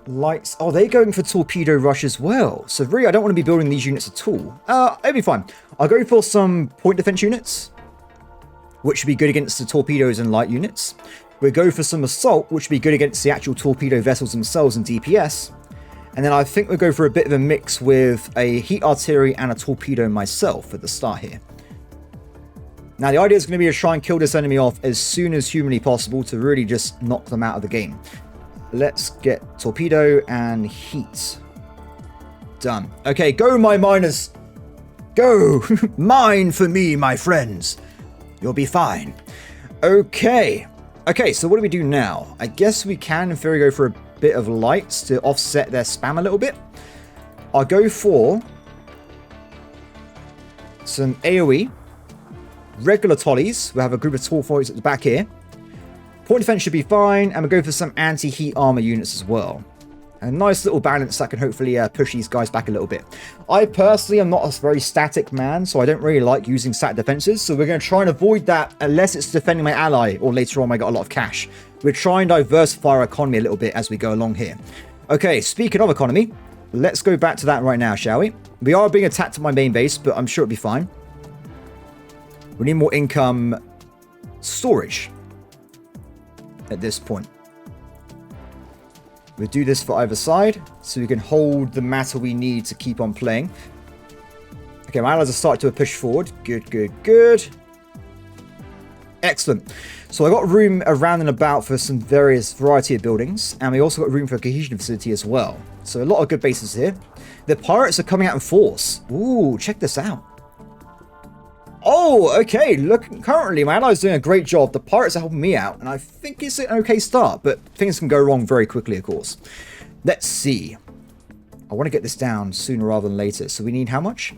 lights. Oh, they're going for torpedo rush as well. So, really, I don't want to be building these units at all. It'll be fine. I'll go for some point defense units, which should be good against the torpedoes and light units. We'll go for some assault, which would be good against the actual torpedo vessels themselves and DPS. And then I think we'll go for a bit of a mix with a heat artillery and a torpedo myself at the start here. Now, the idea is going to be to try and kill this enemy off as soon as humanly possible to really just knock them out of the game. Let's get torpedo and heat. Done. Okay, go my miners. Go! Mine for me, my friends. You'll be fine. Okay. Okay, so what do we do now? I guess we can, in theory, go for a bit of lights to offset their spam a little bit. I'll go for some AoE. Regular tollies. We'll have a group of tall foils at the back here. Point defense should be fine, and we'll go for some anti-heat armor units as well. A nice little balance that can hopefully push these guys back a little bit. I personally am not a very static man, so I don't really like using static defenses, so we're going to try and avoid that unless it's defending my ally, or later on I got a lot of cash. We'll try and diversify our economy a little bit as we go along here. Okay, speaking of economy, let's go back to that right now, shall we? We are being attacked at my main base, but I'm sure it'll be fine. We need more income storage at this point. We'll do this for either side, so we can hold the matter we need to keep on playing. Okay, my allies are starting to push forward. Good, good, good. Excellent. So I got room around and about for some variety of buildings, and we also got room for a cohesion facility as well. So a lot of good bases here. The pirates are coming out in force. Ooh, check this out. Oh, okay, look, currently my ally's doing a great job. The pirates are helping me out, and I think it's an okay start, but things can go wrong very quickly, of course. Let's see. I want to get this down sooner rather than later, so we need how much?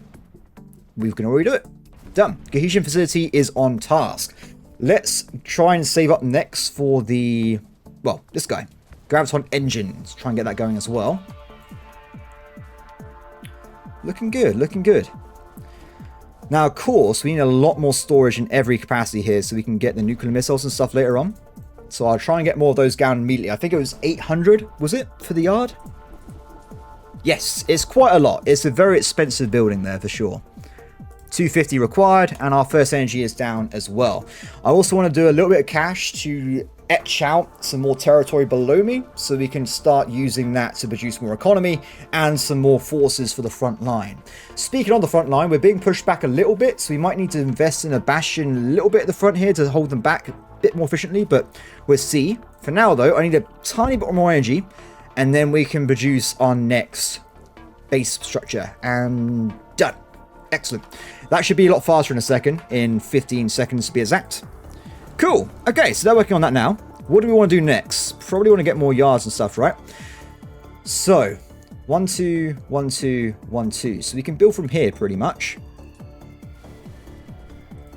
We can already do it. Done. Cohesion facility is on task. Let's try and save up next for the, well, this guy. Graviton engine. Let's try and get that going as well. Looking good, looking good. Now, of course, we need a lot more storage in every capacity here so we can get the nuclear missiles and stuff later on. So I'll try and get more of those down immediately. I think it was 800, was it, for the yard? Yes, it's quite a lot. It's a very expensive building there for sure. 250 required, and our first energy is down as well. I also want to do a little bit of cash to etch out some more territory below me so we can start using that to produce more economy and some more forces for the front line. Speaking on the front line, we're being pushed back a little bit, so we might need to invest in a bastion a little bit at the front here to hold them back a bit more efficiently, but we'll see. For now though, I need a tiny bit more energy, and then we can produce our next base structure, and done. Excellent. That should be a lot faster in a second, in 15 seconds to be exact. Cool. Okay, so they're working on that now. What do we want to do next? Probably want to get more yards and stuff, right? So, 1, 2, 1, 2, 1, 2. So we can build from here pretty much.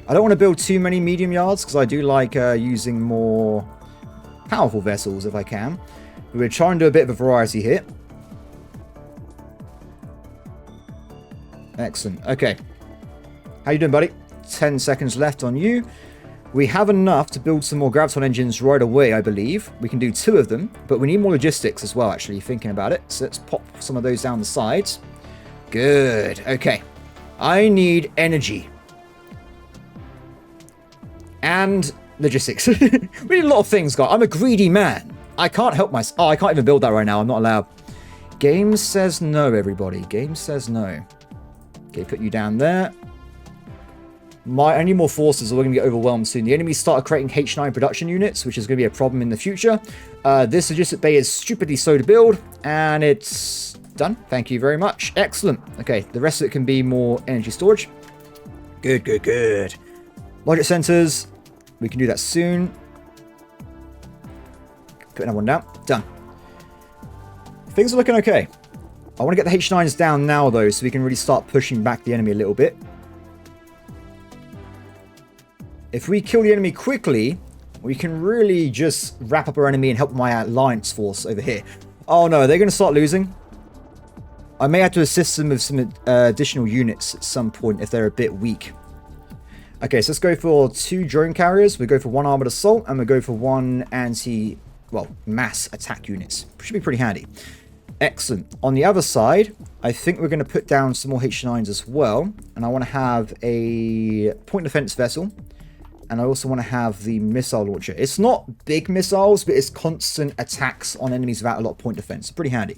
I don't want to build too many medium yards because I do like using more powerful vessels if I can. We're trying to do a bit of a variety here. Excellent. Okay. How you doing, buddy? 10 seconds left on you. We have enough to build some more graviton engines right away, I believe. We can do 2 of them, but we need more logistics as well, actually, thinking about it. So let's pop some of those down the sides. Good. Okay. I need energy. And logistics. We need a lot of things, guys. I'm a greedy man. I can't help myself. Oh, I can't even build that right now. I'm not allowed. Game says no, everybody. Game says no. Okay, put you down there. I need more forces or we're going to get overwhelmed soon. The enemy started creating H9 production units, which is going to be a problem in the future. This logistic bay is stupidly slow to build, and it's done. Thank you very much. Excellent. Okay, the rest of it can be more energy storage. Good, good, good. Logic centers. We can do that soon. Put another one down. Done. Things are looking okay. I want to get the H9s down now, though, so we can really start pushing back the enemy a little bit. If we kill the enemy quickly, we can really just wrap up our enemy and help my alliance force over here. Oh no, they're going to start losing. I may have to assist them with some additional units at some point if they're a bit weak. Okay, so let's go for 2 drone carriers. We'll go for 1 armored assault, and we'll go for 1 mass attack units. Should be pretty handy. Excellent. On the other side, I think we're going to put down some more H9s as well. And I want to have a point defense vessel. And I also want to have the missile launcher. It's not big missiles, but it's constant attacks on enemies without a lot of point defense. Pretty handy.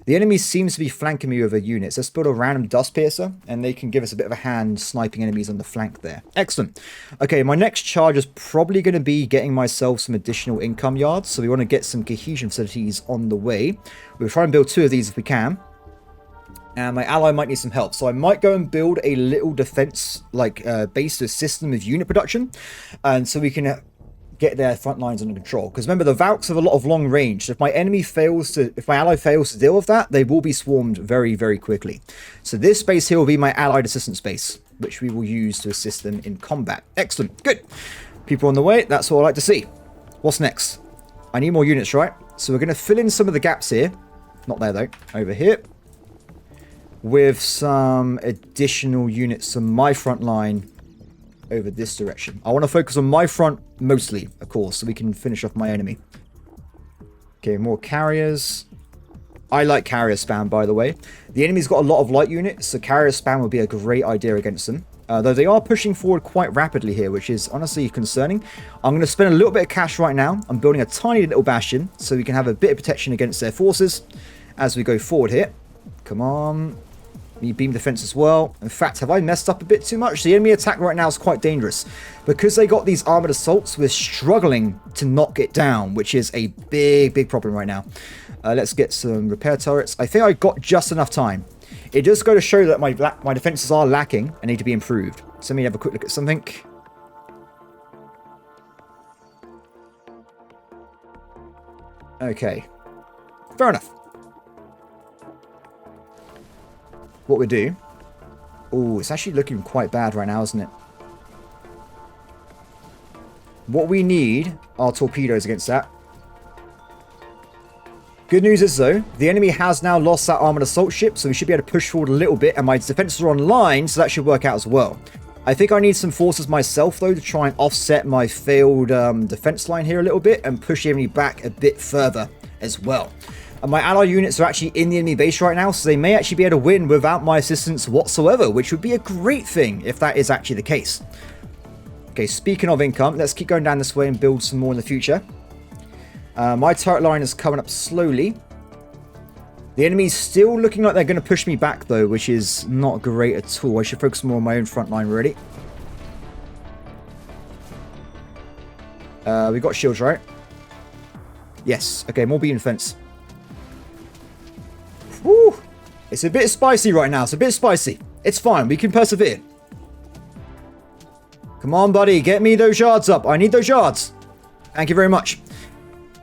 The enemy seems to be flanking me with units. Let's build a random dust piercer, and they can give us a bit of a hand sniping enemies on the flank there. Excellent. Okay, my next charge is probably going to be getting myself some additional income yards. So we want to get some cohesion facilities on the way. We'll try and build 2 of these if we can. And my ally might need some help. So I might go and build a little defense base to assist them with unit production. And so we can get their front lines under control. Because remember, the Valks have a lot of long range. So if my ally fails to deal with that, they will be swarmed very, very quickly. So this base here will be my allied assistance base, which we will use to assist them in combat. Excellent. Good. People on the way. That's what I like to see. What's next? I need more units, right? So we're going to fill in some of the gaps here. Not there, though. Over here. With some additional units on my front line over this direction. I want to focus on my front mostly, of course, so we can finish off my enemy. Okay, more carriers. I like carrier spam, by the way. The enemy's got a lot of light units, so carrier spam would be a great idea against them. Though they are pushing forward quite rapidly here, which is honestly concerning. I'm going to spend a little bit of cash right now. I'm building a tiny little bastion, so we can have a bit of protection against their forces as we go forward here. Come on. Need beam defense as well. In fact, have I messed up a bit too much? The enemy attack right now is quite dangerous. Because they got these armored assaults, we're struggling to not get down, which is a big, big problem right now. Let's get some repair turrets. I think I got just enough time. It does go to show that my defenses are lacking and need to be improved. So let me have a quick look at something. Okay. Fair enough. What we do... Oh, it's actually looking quite bad right now, isn't it? What we need are torpedoes against that. Good news is, though, the enemy has now lost that armored assault ship, so we should be able to push forward a little bit, and my defenses are online, so that should work out as well. I think I need some forces myself, though, to try and offset my failed defense line here a little bit and push the enemy back a bit further as well. And my ally units are actually in the enemy base right now, so they may actually be able to win without my assistance whatsoever, which would be a great thing if that is actually the case. Okay, speaking of income, let's keep going down this way and build some more in the future. My turret line is coming up slowly. The enemy's still looking like they're going to push me back, though, which is not great at all. I should focus more on my own front line, really. We got shields, right? Yes. Okay, more beam defense. Woo! It's a bit spicy right now. It's a bit spicy. It's fine. We can persevere. Come on, buddy. Get me those yards up. I need those yards. Thank you very much.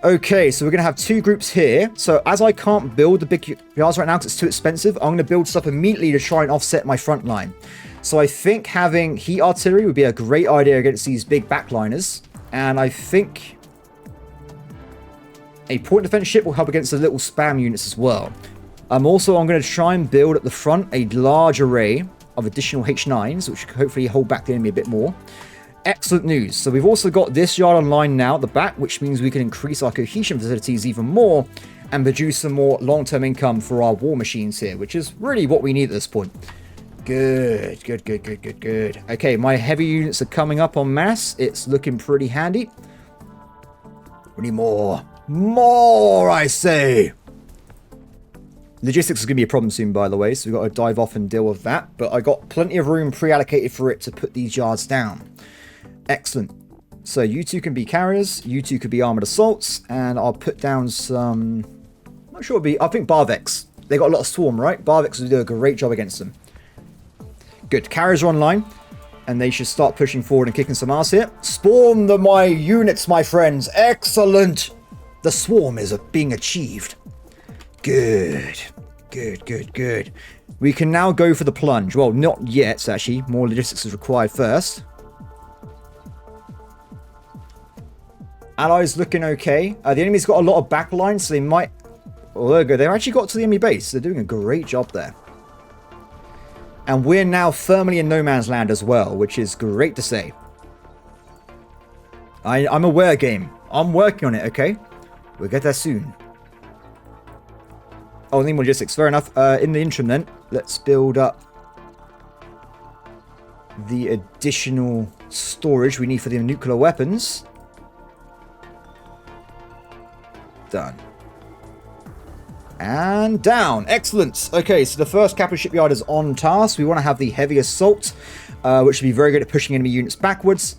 Okay, so we're going to have two groups here. So as I can't build the big yards right now because it's too expensive, I'm going to build stuff immediately to try and offset my front line. So I think having heat artillery would be a great idea against these big backliners. And I think a point defense ship will help against the little spam units as well. I'm going to try and build at the front a large array of additional H9s, which hopefully hold back the enemy a bit more. Excellent news. So we've also got this yard online now at the back, which means we can increase our cohesion facilities even more and produce some more long-term income for our war machines here, which is really what we need at this point. Good, good, good, good, good, good. Okay, my heavy units are coming up en masse. It's looking pretty handy. We need more. More, I say. Logistics is going to be a problem soon, by the way, so we've got to dive off and deal with that. But I got plenty of room pre-allocated for it to put these yards down. Excellent. So you two can be carriers, you two could be armored assaults, and I'll put down some... I'm not sure it'll be... I think Barvex. They got a lot of swarm, right? Barvex will do a great job against them. Good. Carriers are online, and they should start pushing forward and kicking some ass here. Spawn my units, my friends. Excellent. The swarm is being achieved. Good. Good, good, good. We can now go for the plunge. Well, not yet, actually. More logistics is required first. Allies looking okay. The enemy's got a lot of backlines, so they might... Oh, there we go. They've actually got to the enemy base. They're doing a great job there. And we're now firmly in no man's land as well, which is great to say. I'm aware, game. I'm working on it, okay? We'll get there soon. Oh, I need more logistics. Fair enough. In the interim, then, let's build up the additional storage we need for the nuclear weapons. Done. And down. Excellent. Okay, so the first capital shipyard is on task. We want to have the heavy assault, which should be very good at pushing enemy units backwards.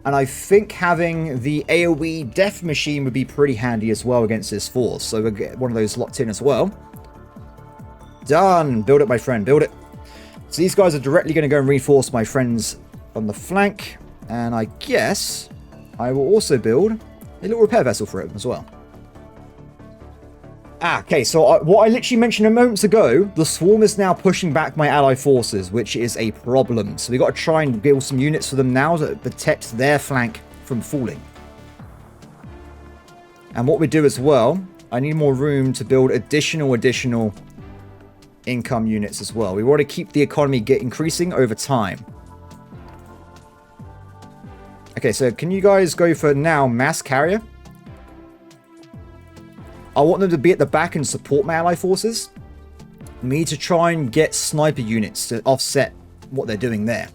And I think having the AoE death machine would be pretty handy as well against this force. So we'll get one of those locked in as well. Done. Build it, my friend. Build it. So these guys are directly going to go and reinforce my friends on the flank. And I guess I will also build a little repair vessel for it as well. Okay, so what I literally mentioned a moment ago, the swarm is now pushing back my ally forces, which is a problem. So we've got to try and build some units for them now to protect their flank from falling. And what we do as well, I need more room to build additional income units as well. We want to keep the economy increasing over time. Okay, so can you guys go for now mass carrier? I want them to be at the back and support my ally forces. We need to try and get sniper units to offset what they're doing there.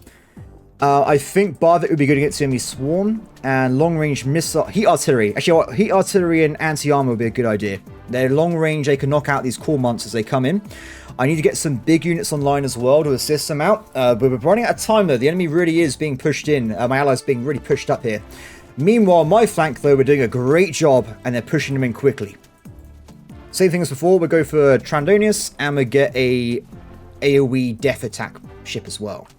I think Barvik would be good against the enemy swarm. And long-range missile... Heat artillery. Actually, heat artillery and anti-armor would be a good idea. They're long-range. They can knock out these core monsters as they come in. I need to get some big units online as well to assist them out. But we're running out of time, though. The enemy really is being pushed in. My allies being really pushed up here. Meanwhile, my flank, though, we're doing a great job. And they're pushing them in quickly. Same thing as before, we'll go for Trandonius, and we'll get a AoE death attack ship as well.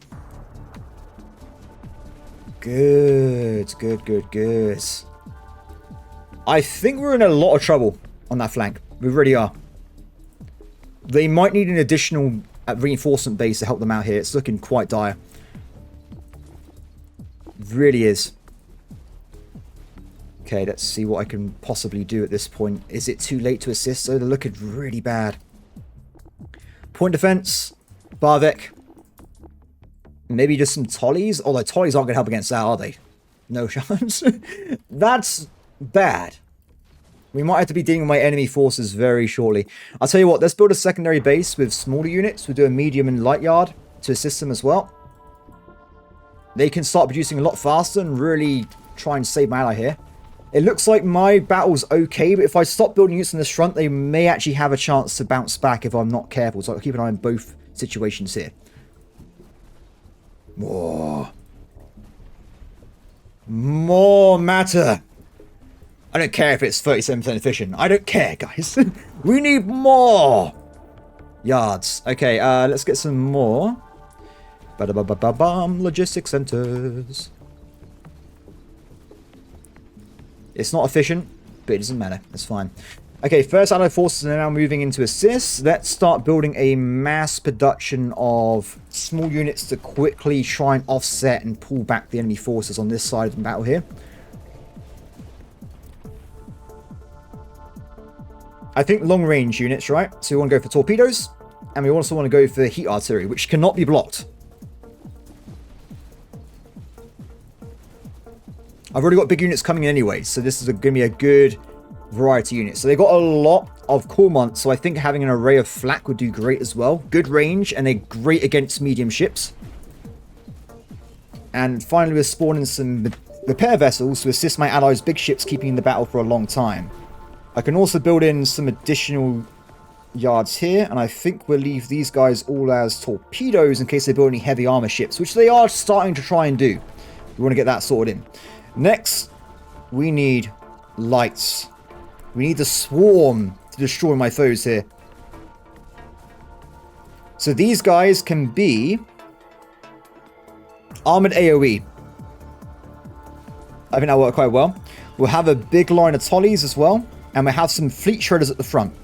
Good, good, good, good. I think we're in a lot of trouble on that flank. We really are. They might need an additional reinforcement base to help them out here. It's looking quite dire. It really is. Okay, let's see what I can possibly do at this point. Is it too late to assist? Oh, they're looking really bad. Point defense, Barvik. Maybe just some Tollies? Although Tollies aren't going to help against that, are they? No chance. That's bad. We might have to be dealing with my enemy forces very shortly. I'll tell you what, let's build a secondary base with smaller units. We'll do a medium and light yard to assist them as well. They can start producing a lot faster and really try and save my ally here. It looks like my battle's okay, but if I stop building units in this front, they may actually have a chance to bounce back if I'm not careful. So I'll keep an eye on both situations here. More matter. I don't care if it's 37% efficient. I don't care, guys. We need more yards. Okay, let's get some more. Ba-da-ba-ba-ba-bum. Logistics centers. It's not efficient, but it doesn't matter. That's fine. Okay, first allied forces are now moving into assists. Let's start building a mass production of small units to quickly try and offset and pull back the enemy forces on this side of the battle here. I think long-range units, right? So we want to go for torpedoes, and we also want to go for heat artillery, which cannot be blocked. I've already got big units coming in anyway, so this is going to be a good variety unit. So they got a lot of Cormont, so I think having an array of flak would do great as well. Good range, and they're great against medium ships. And finally, we're spawning some repair vessels to assist my allies' big ships keeping the battle for a long time. I can also build in some additional yards here, and I think we'll leave these guys all as torpedoes in case they build any heavy armor ships, which they are starting to try and do. We want to get that sorted in. Next, we need lights. We need the swarm to destroy my foes here. So these guys can be armored AoE. I think that'll work quite well. We'll have a big line of Tollies as well. And we have some fleet shredders at the front.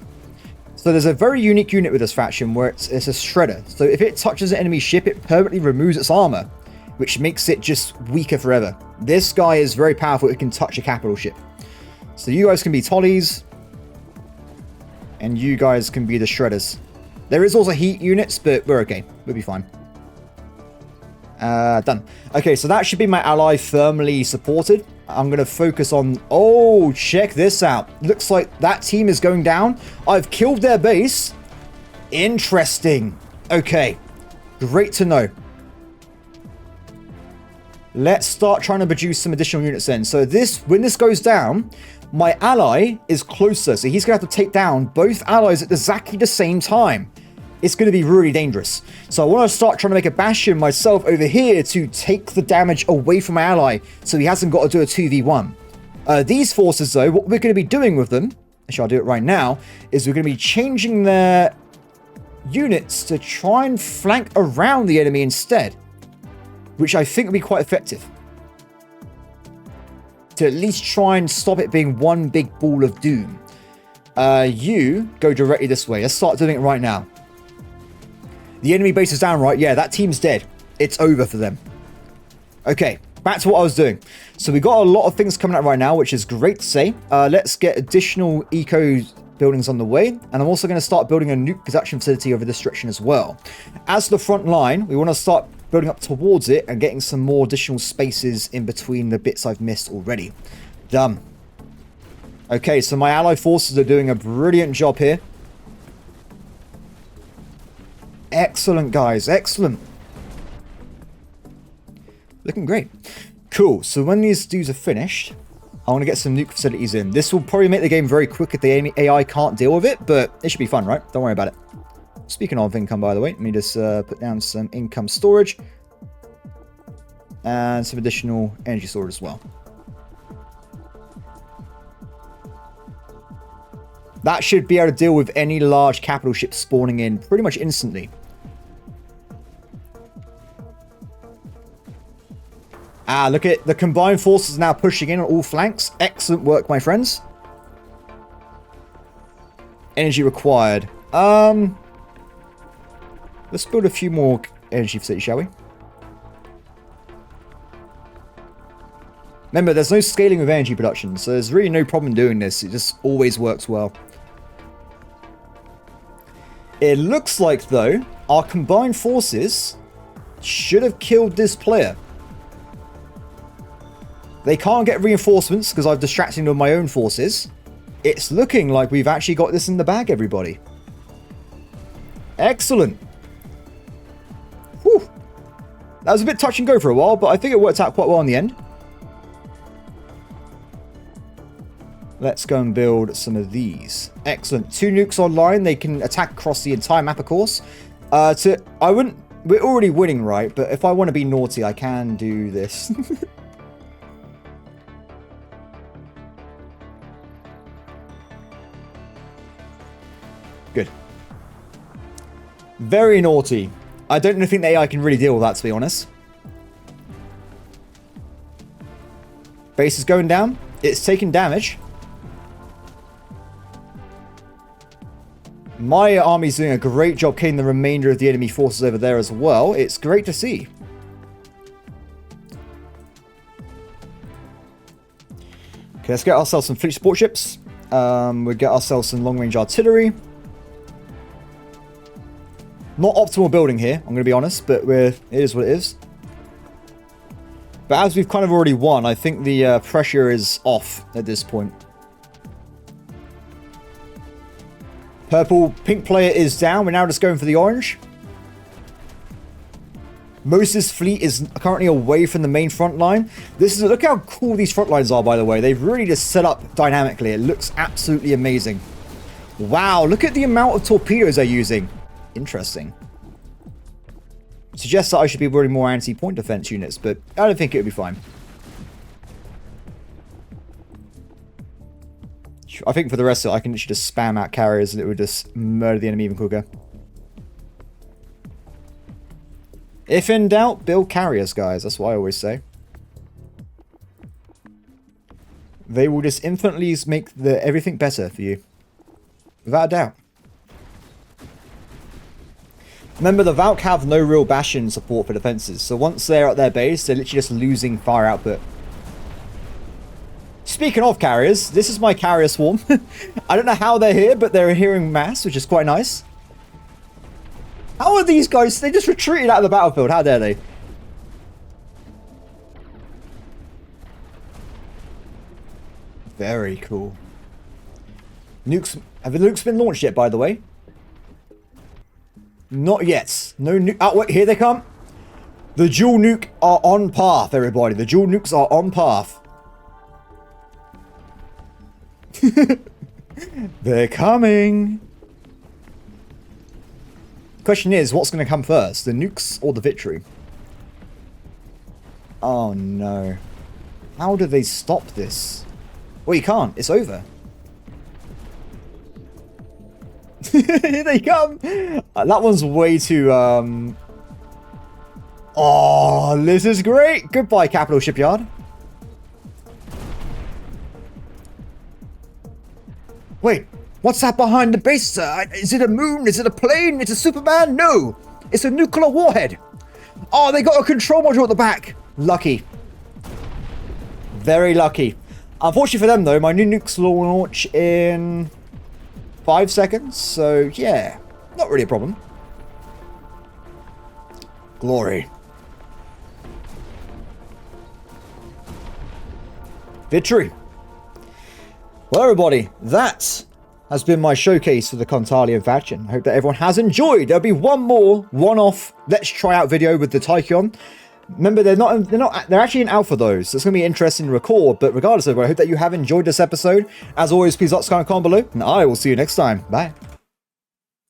So there's a very unique unit with this faction where it's a shredder. So if it touches an enemy ship, it permanently removes its armor, which makes it just weaker forever. This guy is very powerful. It can touch a capital ship. So you guys can be Tollies, and you guys can be the shredders. There is also heat units, but we're okay. We'll be fine. Done. Okay, so that should be my ally firmly supported. I'm going to focus on... Oh, check this out. Looks like that team is going down. I've killed their base. Interesting. Okay. Great to know. Let's start trying to produce some additional units then. So when this goes down, my ally is closer. So he's going to have to take down both allies at exactly the same time. It's going to be really dangerous. So I want to start trying to make a bastion myself over here to take the damage away from my ally so he hasn't got to do a 2v1. These forces, though, what we're going to be doing with them, actually I'll do it right now, is we're going to be changing their units to try and flank around the enemy instead, which I think will be quite effective. To at least try and stop it being one big ball of doom. You go directly this way. Let's start doing it right now. The enemy base is down, right? Yeah, that team's dead. It's over for them. Okay, back to what I was doing. So we got a lot of things coming out right now, which is great to say. Let's get additional eco buildings on the way. And I'm also going to start building a nuke production facility over this direction as well. As the front line, we want to start building up towards it and getting some more additional spaces in between the bits I've missed already. Done. Okay, so my allied forces are doing a brilliant job here. Excellent, guys. Excellent. Looking great. Cool. So when these dudes are finished, I want to get some nuke facilities in. This will probably make the game very quick if the AI can't deal with it, but it should be fun, right? Don't worry about it. Speaking of income, by the way, let me just put down some income storage and some additional energy storage as well. That should be able to deal with any large capital ship spawning in pretty much instantly. Ah, look at the combined forces now pushing in on all flanks. Excellent work, my friends. Energy required. Let's build a few more energy facilities, shall we? Remember, there's no scaling with energy production, so there's really no problem doing this. It just always works well. It looks like, though, our combined forces should have killed this player. They can't get reinforcements because I've distracted them with my own forces. It's looking like we've actually got this in the bag, everybody. Excellent. Whew. That was a bit touch and go for a while, but I think it worked out quite well in the end. Let's go and build some of these. Excellent. 2 nukes online. They can attack across the entire map, of course. We're already winning, right? But if I want to be naughty, I can do this. Good. Very naughty. I don't think the AI can really deal with that, to be honest. Base is going down. It's taking damage. My army's doing a great job killing the remainder of the enemy forces over there as well. It's great to see. Okay, let's get ourselves some fleet support ships. We'll get ourselves some long-range artillery. Not optimal building here, I'm going to be honest, but it is what it is. But as we've kind of already won, I think the pressure is off at this point. Pink player is down. We're now just going for the orange. Moses' fleet is currently away from the main front line. Look how cool these front lines are, by the way. They've really just set up dynamically. It looks absolutely amazing. Wow, look at the amount of torpedoes they're using. Interesting. Suggests that I should be building more anti-point defense units, but I don't think it would be fine. I think for the rest of it, I can literally just spam out carriers and it would just murder the enemy even quicker. If in doubt, build carriers, guys. That's what I always say. They will just infinitely make everything better for you. Without a doubt. Remember, the Valk have no real Bastion support for defenses, so once they're at their base, they're literally just losing fire output. Speaking of carriers, this is my carrier swarm. I don't know how they're here, but they're here en masse, which is quite nice. How are these guys? They just retreated out of the battlefield. How dare they? Very cool. Nukes. Have the nukes been launched yet, by the way? Not yet. No nuke. Oh, wait, here they come. The dual nuke are on path, everybody. The dual nukes are on path. They're coming. Question is, what's going to come first? The nukes or the victory? Oh no. How do they stop this? Well, you can't. It's over. Here they come. That one's way too... Oh, this is great. Goodbye, Capital Shipyard. Wait, what's that behind the base, sir? Is it a moon? Is it a plane? It's a Superman? No, it's a nuclear warhead. Oh, they got a control module at the back. Lucky. Very lucky. Unfortunately for them, though, my new nukes will launch in 5 seconds. So, yeah, not really a problem. Glory. Victory. Well, everybody, that has been my showcase for the Kontaalen faction. I hope that everyone has enjoyed. There'll be one more one-off let's try out video with the Tychion. Remember, they're actually in alpha though, so it's going to be interesting to record. But regardless of it, I hope that you have enjoyed this episode. As always, please like, comment below, and I will see you next time. Bye.